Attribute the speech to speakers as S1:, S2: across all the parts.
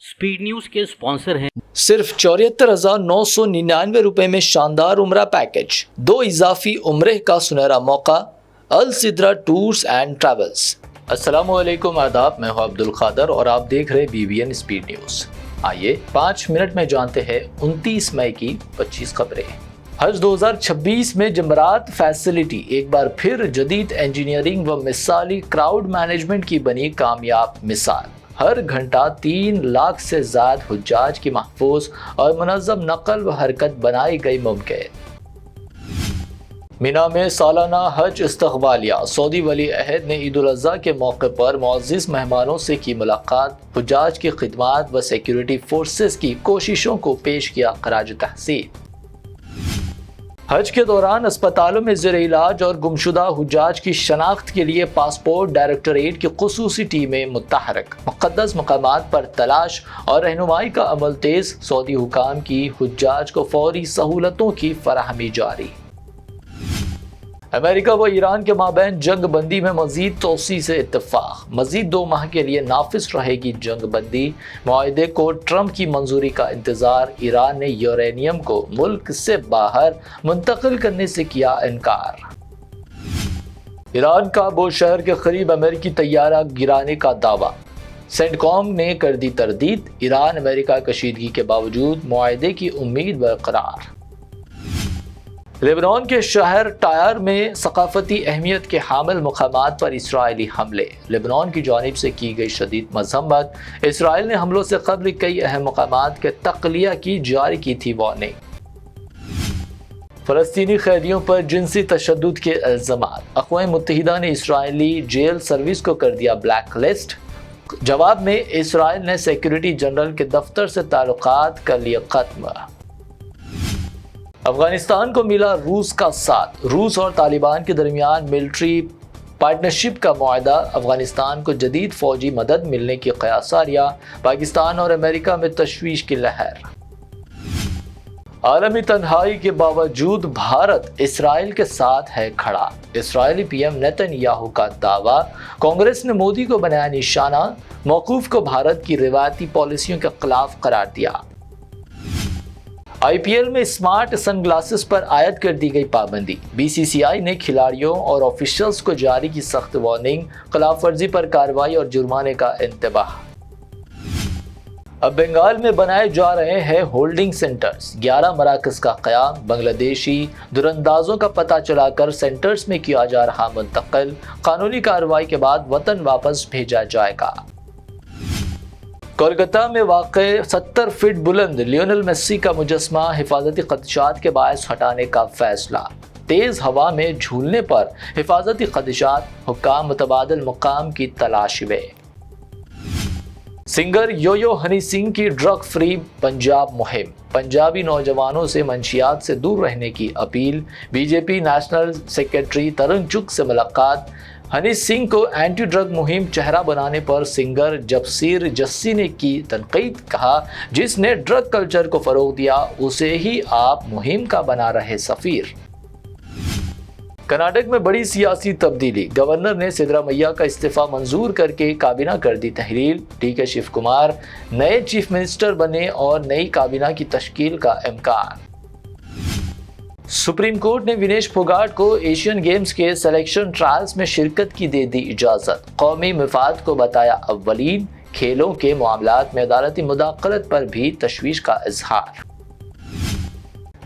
S1: Speed news के sponsor हैं
S2: सिर्फ 74,999 रुपए में शानदार उम्रा पैकेज, 2 इजाफी उम्रे का सुनहरा मौका। अल सिद्रा टूर्स एंड ट्रैवल्स। अस्सलामुअलैकुम, आदाब। मैं हूं अब्दुल खादर और आप देख रहे BBN स्पीड न्यूज। आइए 5 मिनट में जानते हैं 29 मई की 25 खबरें। हज 2026 में जमरात फैसिलिटी एक बार फिर जदीद इंजीनियरिंग व मिसाली क्राउड मैनेजमेंट की बनी कामयाब मिसाल। हर घंटा 3 लाख से ज़्यादा हुज्जाज की महफूज और मुनज़्ज़म नकल व हरकत बनाई गई मुमकिन। मिना में सालाना हज इस्तक़बालिया। सऊदी वली अहद ने ईद उल अज़हा के मौके पर मुअज़्ज़िज़ मेहमानों से की मुलाकात। हुज्जाज की खिदमात व सिक्योरिटी फोर्सेस की कोशिशों को पेश किया खराज तहसीन। हज के दौरान अस्पतालों में ज़ेर इलाज और गुमशुदा हुज्जाज की शनाख्त के लिए पासपोर्ट डायरेक्टरेट की खुसूसी टीमें मुतहरक। मुक़द्दस मकामात पर तलाश और रहनुमाई का अमल तेज़। सऊदी हुकाम की हुज्जाज को फौरी सहूलतों की फराहमी जारी। अमेरिका व ईरान के माबैन जंग बंदी में मजीद तोसी से इत्तफाक। मजीद 2 माह के लिए नाफिज रहेगी जंग बंदी। मुआहदे को ट्रंप की मंजूरी का इंतजार। ईरान ने यूरेनियम को मुल्क से बाहर मुंतकिल करने से किया इनकार। ईरान का बुशहर के करीब अमेरिकी तैयारा गिराने का दावा। सेंटकॉम ने कर दी तरदीद। ईरान अमेरिका कशीदगी के बावजूद मुआहदे की उम्मीद बरकरार। लेबनान के शहर टायर में सकाफती अहमियत के हामिल मकामात पर इसराइली हमले। लेबनान की जानिब से की गई शदीद मजम्मत। इसराइल ने हमलों से कबल कई अहम मकामात के तख्लिया की जारी की थी वार्निंग। फ़लस्तीनी कैदियों पर जिनसी तशद्दुद के इल्ज़ामात। अक़वाम मुत्तहिदा ने इसराइली जेल सर्विस को कर दिया ब्लैक लिस्ट। जवाब में इसराइल ने सिक्योरिटी जनरल के दफ्तर से ताल्लुकात कर लिए खत्म। अफगानिस्तान को मिला रूस का साथ। रूस और तालिबान के दरमियान मिलिट्री पार्टनरशिप का मुआहदा। अफगानिस्तान को जदीद फौजी मदद मिलने की क़यासारियाँ। पाकिस्तान और अमेरिका में तशवीश की लहर। आलमी तन्हाई के बावजूद भारत इसराइल के साथ है खड़ा। इसराइली PM नेतन्याहू का दावा। कांग्रेस ने मोदी को बनाया निशाना। मौकूफ को भारत की रिवायती पॉलिसियों के खिलाफ करार दिया। IPL में स्मार्ट सनग्लासेस पर आयद कर दी गई पाबंदी। BCCI ने खिलाड़ियों और ऑफिशियल्स को जारी की सख्त वार्निंग। खिलाफ वर्जी पर कार्रवाई और जुर्माने का इंतबाह। अब बंगाल में बनाए जा रहे हैं होल्डिंग सेंटर्स। 11 मराकज़ का क़याम। बांग्लादेशी दुरंदाजों का पता चलाकर सेंटर्स में किया जा रहा मुंतकिल। कानूनी कार्रवाई के बाद वतन वापस भेजा जाएगा। कोलकाता में वाक़े 70 फीट बुलंद लियोनेल मेसी का मुजस्मा हिफाजती खदशात के बायस हटाने का फैसला। तेज़ हवा में झूलने पर हिफाजती खदशात। हुक्काम मुतबादिल मुकाम की तलाश में। सिंगर यो-यो हनी सिंह की ड्रग फ्री पंजाब मुहिम। पंजाबी नौजवानों से मंशियात से दूर रहने की अपील। BJP नेशनल सेक्रेटरी तरुण चुग से मुलाकात। हनी सिंह को एंटी ड्रग मुहिम चेहरा बनाने पर सिंगर जबसीर जस्सी ने की तनकीद। कहा, जिसने ड्रग कल्चर को फरोग दिया उसे ही आप मुहिम का बना रहे सफीर। कर्नाटक में बड़ी सियासी तब्दीली। गवर्नर ने सिद्धरामैया का इस्तीफा मंजूर करके काबीना कर दी तहलील। DK शिव कुमार नए चीफ मिनिस्टर बने और नई काबीना की तश्कील का इम्कान। सुप्रीम कोर्ट ने विनेश फोगाट को एशियन गेम्स के सिलेक्शन ट्रायल्स में शिरकत की दे दी इजाज़त। कौमी मफाद को बताया अव्वलीन। खेलों के मामलात में अदालती मुदाखलत पर भी तशवीश का इजहार।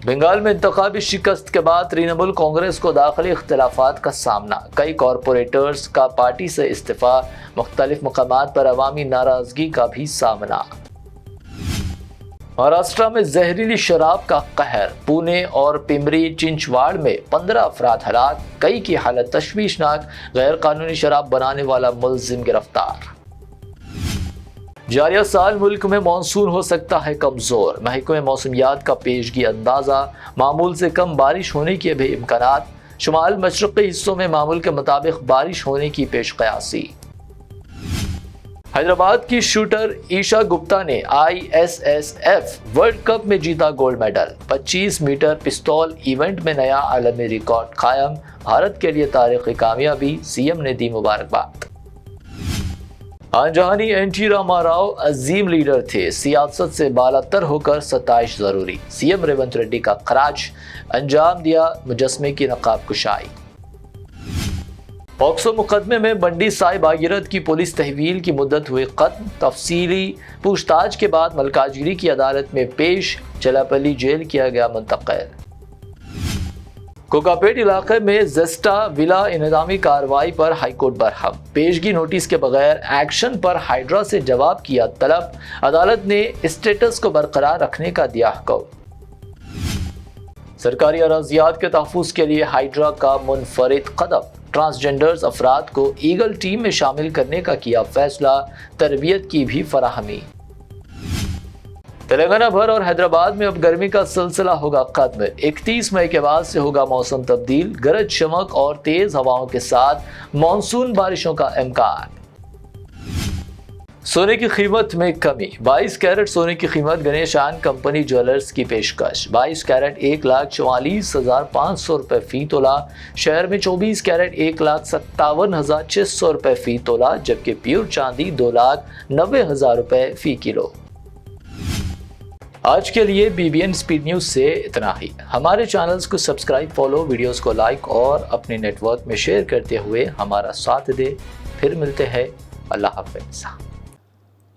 S2: बंगाल में इंतखाबी शिकस्त के बाद तृणमूल कांग्रेस को दाखिली इख्तिलाफात का सामना। कई कॉरपोरेटर्स का पार्टी से इस्तीफा। मुख्तलिफ मकामात पर अवामी नाराजगी का भी सामना। महाराष्ट्र में जहरीली शराब का कहर। पुणे और पिंपरी चिंचवाड़ में 15 अफराद हलाक। कई की हालत तशवीशनाक। गैर कानूनी शराब बनाने वाला मुलजिम गिरफ्तार। जारिया साल मुल्क में मानसून हो सकता है कमजोर। महकमे मौसमियात का पेशगी अंदाजा। मामूल से कम बारिश होने के भी इम्कानात। शुमाल मशरक़ी हिस्सों में मामूल के मुताबिक बारिश होने की पेश कयासी। हैदराबाद की शूटर ईशा गुप्ता ने ISSF वर्ल्ड कप में जीता गोल्ड मेडल। 25 मीटर पिस्तौल इवेंट में नया आलमी रिकॉर्ड कायम। भारत के लिए तारीखी कामयाबी। CM ने दी मुबारकबाद। آنجہانی این ٹی راما راؤ عظیم لیڈر تھے، سیاست سے بالاتر ہو کر ستائش ضروری، سی ایم ریونت ریڈی کا خراج، انجام دیا مجسمے کی نقاب کشائی۔ پوکسو مقدمے میں بنڈی سائی بھاگیرتھ کی پولیس تحویل کی مدت ہوئی ختم، تفصیلی پوچھ تاچھ کے بعد ملکاجگیری کی عدالت میں پیش، چلاپلی جیل کیا گیا منتقل۔ کوکاپیٹ علاقے میں زیسٹا ولا انہدامی کارروائی پر ہائی کورٹ برہم، پیشگی نوٹس کے بغیر ایکشن پر ہائیڈرا سے جواب کیا طلب، عدالت نے اسٹیٹس کو برقرار رکھنے کا دیا حکم۔ سرکاری اراضیات کے تحفظ کے لیے ہائیڈرا کا منفرد قدم، ٹرانسجنڈرز افراد کو ایگل ٹیم میں شامل کرنے کا کیا فیصلہ، تربیت کی بھی فراہمی۔ تلنگانہ بھر اور حیدرآباد میں اب گرمی کا سلسلہ ہوگا ختم، 31 مئی کے بعد سے ہوگا موسم تبدیل، گرج چمک اور تیز ہواؤں کے ساتھ مانسون بارشوں کا امکان۔ سونے کی قیمت میں کمی، 22 کیرٹ سونے کی قیمت گنیش آن کمپنی جویلرز کی پیشکش، 22 کیرٹ 1,44,500 روپے فی تولہ، شہر میں 24 کیرٹ 1,57,600 روپے فی تولہ، جبکہ پیور چاندی 2,90,000 روپے فی کلو۔ آج کے لیے BBN اسپیڈ نیوز سے اتنا ہی۔ ہمارے چینلز کو سبسکرائب، فالو، ویڈیوز کو لائک اور اپنے نیٹ ورک میں شیئر کرتے ہوئے ہمارا ساتھ دے۔ پھر ملتے ہیں، اللہ حافظ۔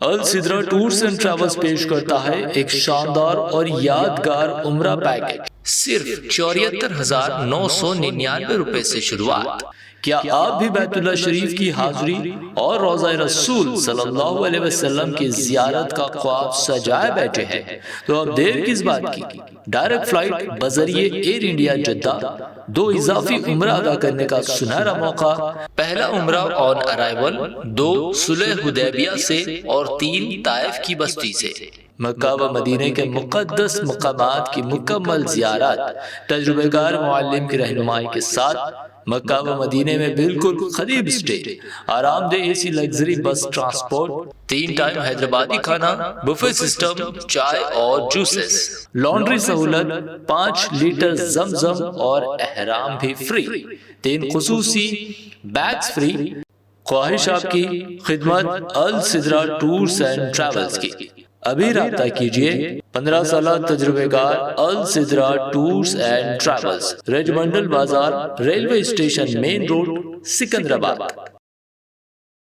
S2: السدرا ٹورز اینڈ ٹریولز پیش کرتا ہے ایک شاندار اور یادگار عمرہ پیکج، صرف 74,999 روپے سے شروعات۔ کیا آپ بھی بیت اللہ شریف کی حاضری اور روضہ رسول صلی اللہ علیہ وسلم کی زیارت کا خواب سجائے بیٹھے ہیں؟ تو اب دیر کس بات کی؟ ڈائریکٹ فلائٹ بذریعے ایئر انڈیا جدہ، 2 اضافی عمرہ ادا کرنے کا سنہرا موقع۔ پہلا عمرہ آن ارائیول 2 صلح حدیبیہ سے اور 3 طائف کی بستی سے۔ مکہ و مدینہ کے مقدس مقامات کی مکمل زیارت، تجربہ کار معلم کی رہنمائی کے ساتھ۔ مکہ و مدینہ میں بالکل قریب اسٹے، آرام دہ اے سی لگژری بس ٹرانسپورٹ، 3 ٹائم حیدرآبادی کھانا، بفے سسٹم، چائے اور جوسز، لانڈری سہولت، 5 لیٹر زمزم اور احرام بھی فری، 3 خصوصی بیگز فری۔ خواہش آپ کی خدمت السدرا ٹورز اینڈ ٹریولز کی، ابھی رابطہ کیجئے۔ 15 سالہ تجربے کار Alsidra tours and travels, regimental Bazaar, railway station, main road, Secunderabad.